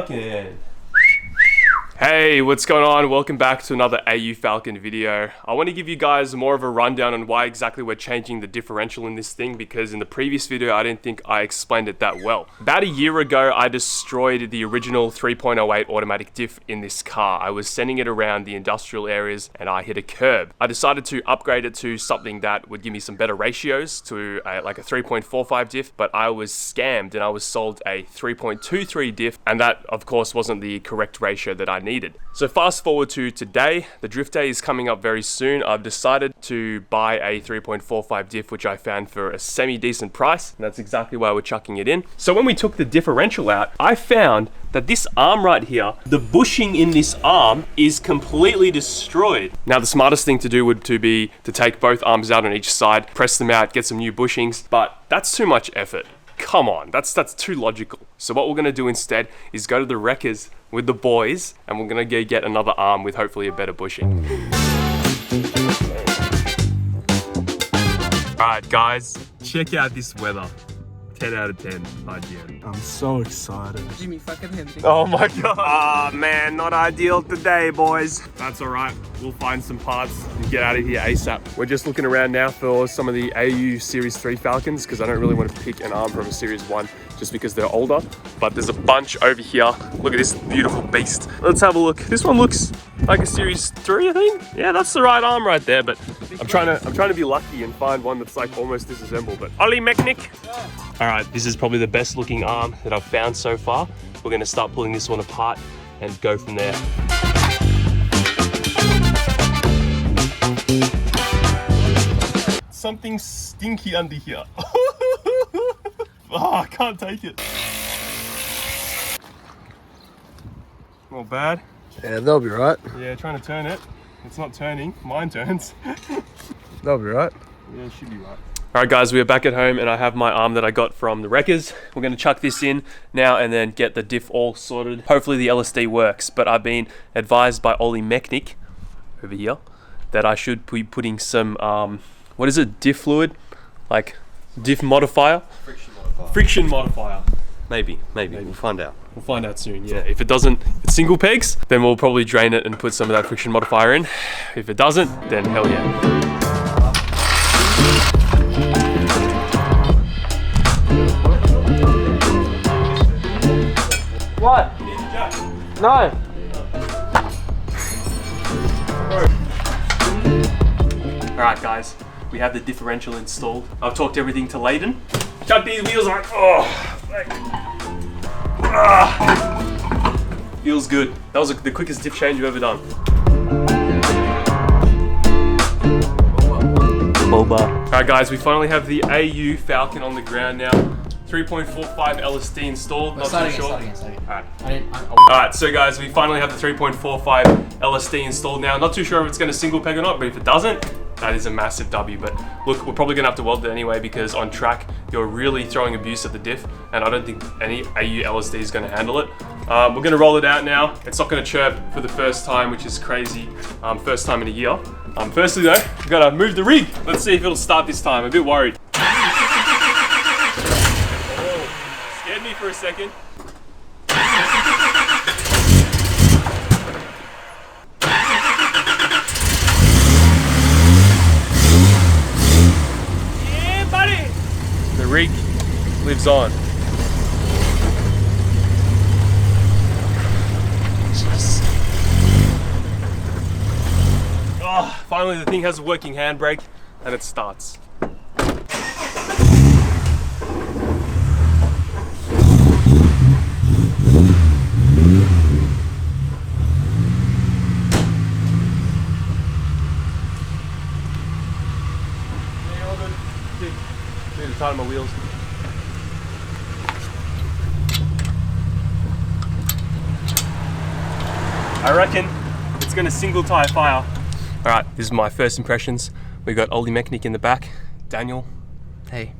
Falcon. Hey, what's going on? Welcome back to another AU Falcon video. I want to give you guys more of a rundown on why exactly we're changing the differential in this thing, because in the previous video I didn't think I explained it that well. About a year ago I destroyed the original 3.08 automatic diff in this car. I was sending it around the industrial areas and I hit a curb. I decided to upgrade it to something that would give me some better ratios, to like a 3.45 diff, but I was scammed and I was sold a 3.23 diff, and that of course wasn't the correct ratio that I needed. So fast forward to today, the drift day is coming up very soon. I've decided to buy a 3.45 diff, which I found for a semi-decent price, and that's exactly why we're chucking it in. So when we took the differential out, I found that this arm right here, the bushing in this arm is completely destroyed. Now the smartest thing to do would be to take both arms out on each side, press them out, get some new bushings, but that's too much effort. Come on, that's too logical. So what we're gonna do instead is go to the wreckers with the boys, and we're gonna go get another arm with hopefully a better bushing. Alright guys, check out this weather. 10 out of 10, IGN. I'm so excited. Jimmy fucking Henry. Oh my god. Ah man, not ideal today, boys. That's alright, we'll find some parts and get out of here ASAP. We're just looking around now for some of the AU Series 3 Falcons, because I don't really want to pick an arm from a Series 1 just because they're older. But there's a bunch over here. Look at this beautiful beast. Let's have a look. This one looks like a Series 3, I think. Yeah, that's the right arm right there, but I'm trying to be lucky and find one that's like almost disassembled. But Ollie Mechanic. Alright, this is probably the best looking arm that I've found so far. We're gonna start pulling this one apart and go from there. Something stinky under here. Oh, I can't take it. Not bad. Yeah, they'll be right. Yeah, trying to turn it. It's not turning. Mine turns. They'll be right. Yeah, it should be right. Alright guys, we are back at home and I have my arm that I got from the wreckers. We're going to chuck this in now and then get the diff all sorted. Hopefully the LSD works, but I've been advised by Ollie Mechanic over here that I should be putting some, what is it, diff fluid? Like diff modifier? Friction modifier. Maybe. We'll find out. We'll find out soon, yeah. If it's single pegs, then we'll probably drain it and put some of that friction modifier in. If it doesn't, then hell yeah. What? No. Alright guys, we have the differential installed. I've talked everything to Layden. Chuck these wheels on. Oh, feels good. That was the quickest diff change you've ever done. Alright guys, we finally have the AU Falcon on the ground now. 3.45 LSD installed, not too sure. Alright, so guys, we finally have the 3.45 LSD installed now. Not too sure if it's going to single peg or not, but if it doesn't, that is a massive W. But look, we're probably going to have to weld it anyway, because on track, you're really throwing abuse at the diff, and I don't think any AU LSD is going to handle it. We're going to roll it out now. It's not going to chirp for the first time, which is crazy. First time in a year. Firstly though, we've got to move the rig. Let's see if it'll start this time. I'm a bit worried. Scared me for a second. Yeah, buddy! The rig lives on. Oh, finally the thing has a working handbrake and it starts. Need to tighten my wheels. I reckon it's gonna single tie fire. Alright, this is my first impressions. We got Ollie Mechanic in the back. Daniel. Hey.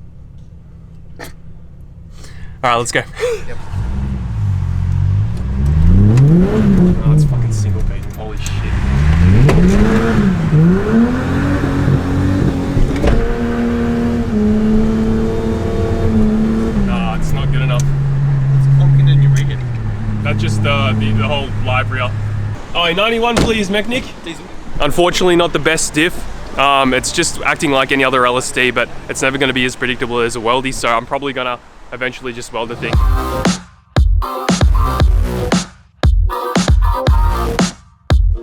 Alright, let's go. Yep. Oh, it's fucking single pegging. Holy shit. No, it's not good enough. It's clunking and you're rigging. That just just the whole library. Oh, 91 please, mechanic. Diesel. Unfortunately not the best diff. It's just acting like any other LSD, but it's never going to be as predictable as a weldy, so I'm probably going to eventually just weld the thing.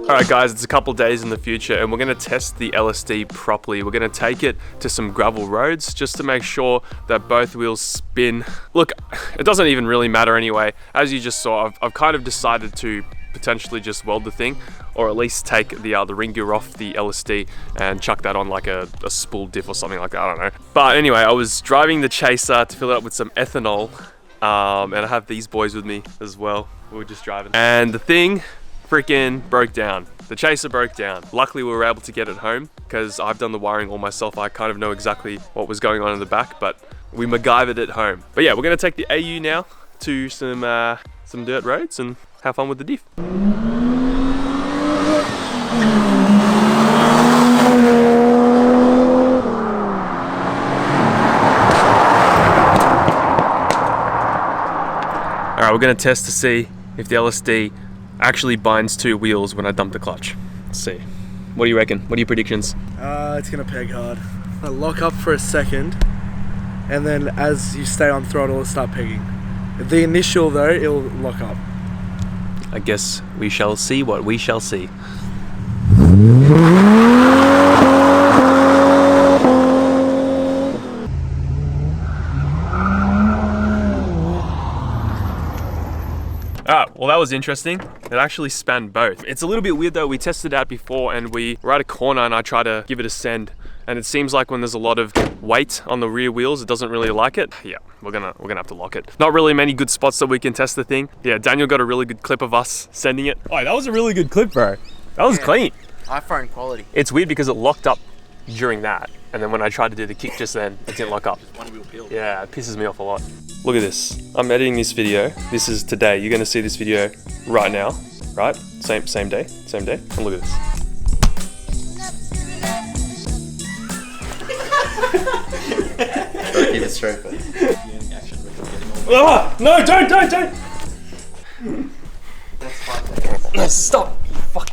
Alright guys, it's a couple days in the future and we're going to test the LSD properly. We're going to take it to some gravel roads just to make sure that both wheels spin. Look, it doesn't even really matter anyway. As you just saw, I've kind of decided to potentially just weld the thing, or at least take the ring gear off the LSD and chuck that on like a spool diff or something like that, I don't know. But anyway, I was driving the Chaser to fill it up with some ethanol, and I have these boys with me as well. We were just driving. And the thing freaking broke down. The Chaser broke down. Luckily we were able to get it home because I've done the wiring all myself. I kind of know exactly what was going on in the back, but we MacGyvered it home. But yeah, we're gonna take the AU now to some dirt roads and have fun with the diff. Alright, we're gonna test to see if the LSD actually binds two wheels when I dump the clutch. Let's see. What do you reckon? What are your predictions? It's gonna peg hard. I'll lock up for a second, and then as you stay on throttle, it'll start pegging. The initial though, it'll lock up. I guess we shall see what we shall see. Well, that was interesting. It actually spanned both. It's a little bit weird though. We tested it out before and we were at a corner and I tried to give it a send. And it seems like when there's a lot of weight on the rear wheels, it doesn't really like it. Yeah, we're gonna have to lock it. Not really many good spots that we can test the thing. Yeah, Daniel got a really good clip of us sending it. Oh, that was a really good clip, bro. That was clean. iPhone quality. It's weird because it locked up during that. And then when I tried to do the kick just then, it didn't lock up. Just one wheel peeled. Yeah, it pisses me off a lot. Look at this. I'm editing this video. This is today. You're gonna see this video right now, right? Same day. And look at this. Gotta keep it straight, but. Ah! No, don't! That's fine. No, stop! Fuck.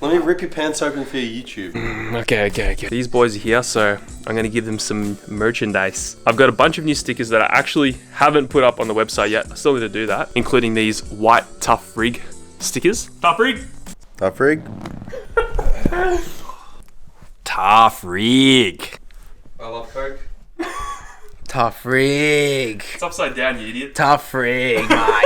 Let me rip your pants open for your YouTube. Okay. These boys are here, so I'm gonna give them some merchandise. I've got a bunch of new stickers that I actually haven't put up on the website yet. I still need to do that, including these white Tough Rig stickers. Tough Rig? Tough rig? Tough Rig. I love Coke. Tough rig. It's upside down, you idiot. Tough rig, Mike.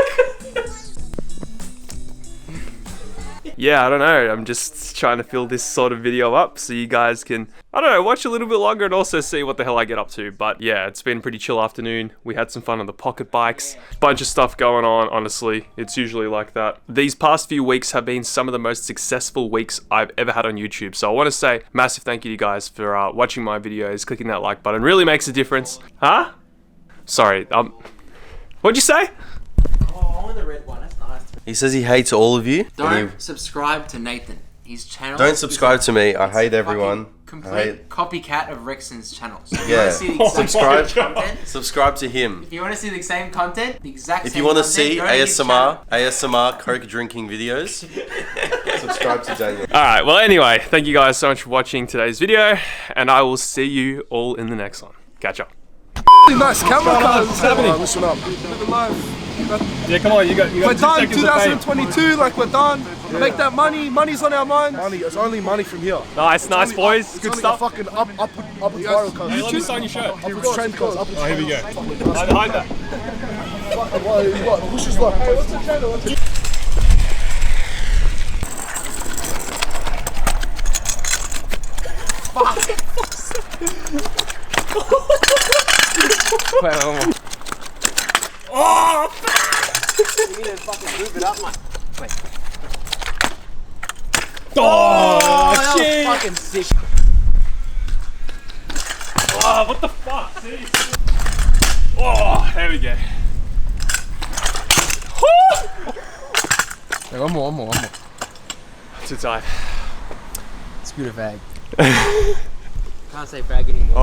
Yeah, I don't know. I'm just trying to fill this sort of video up so you guys can, I don't know, watch a little bit longer and also see what the hell I get up to. But yeah, it's been a pretty chill afternoon. We had some fun on the pocket bikes. Bunch of stuff going on, honestly. It's usually like that. These past few weeks have been some of the most successful weeks I've ever had on YouTube. So I want to say massive thank you to you guys for watching my videos, clicking that like button. Really makes a difference. Huh? Sorry, what'd you say? Oh, I want the red one. That's nice. He says he hates all of you. Don't subscribe to Nathan. His channel. Don't subscribe to me. I hate everyone. Complete copycat of Rexon's channel. So if you Yeah. want to see the exact Subscribe. same content, Subscribe to him. if you want to see the same content, the exact If same you want to content, see go to his ASMR Coke drinking videos, subscribe to Daniel. Alright, well anyway, thank you guys so much for watching today's video, and I will see you all in the next one. Catch up. Nice camera cars. What's happening? Listen up. Yeah, come on, you got We're done 2022, like we're done. Make that money. Money's on our minds. Money. It's only money from here. Nice boys. Good stuff. Fucking up viral cars. Hey, let me sign your shirt. Upwards trend cars. Upwards Oh, here we go. Right behind that. What? Push this like. Hey, what's the channel? Oh! You need to fucking move it up, mate. Wait. Oh, that shit! was fucking sick. Oh, what the fuck? Seriously? Oh, there we go. Wait, one more. Too tight. Scooter bag. Can't say bag anymore.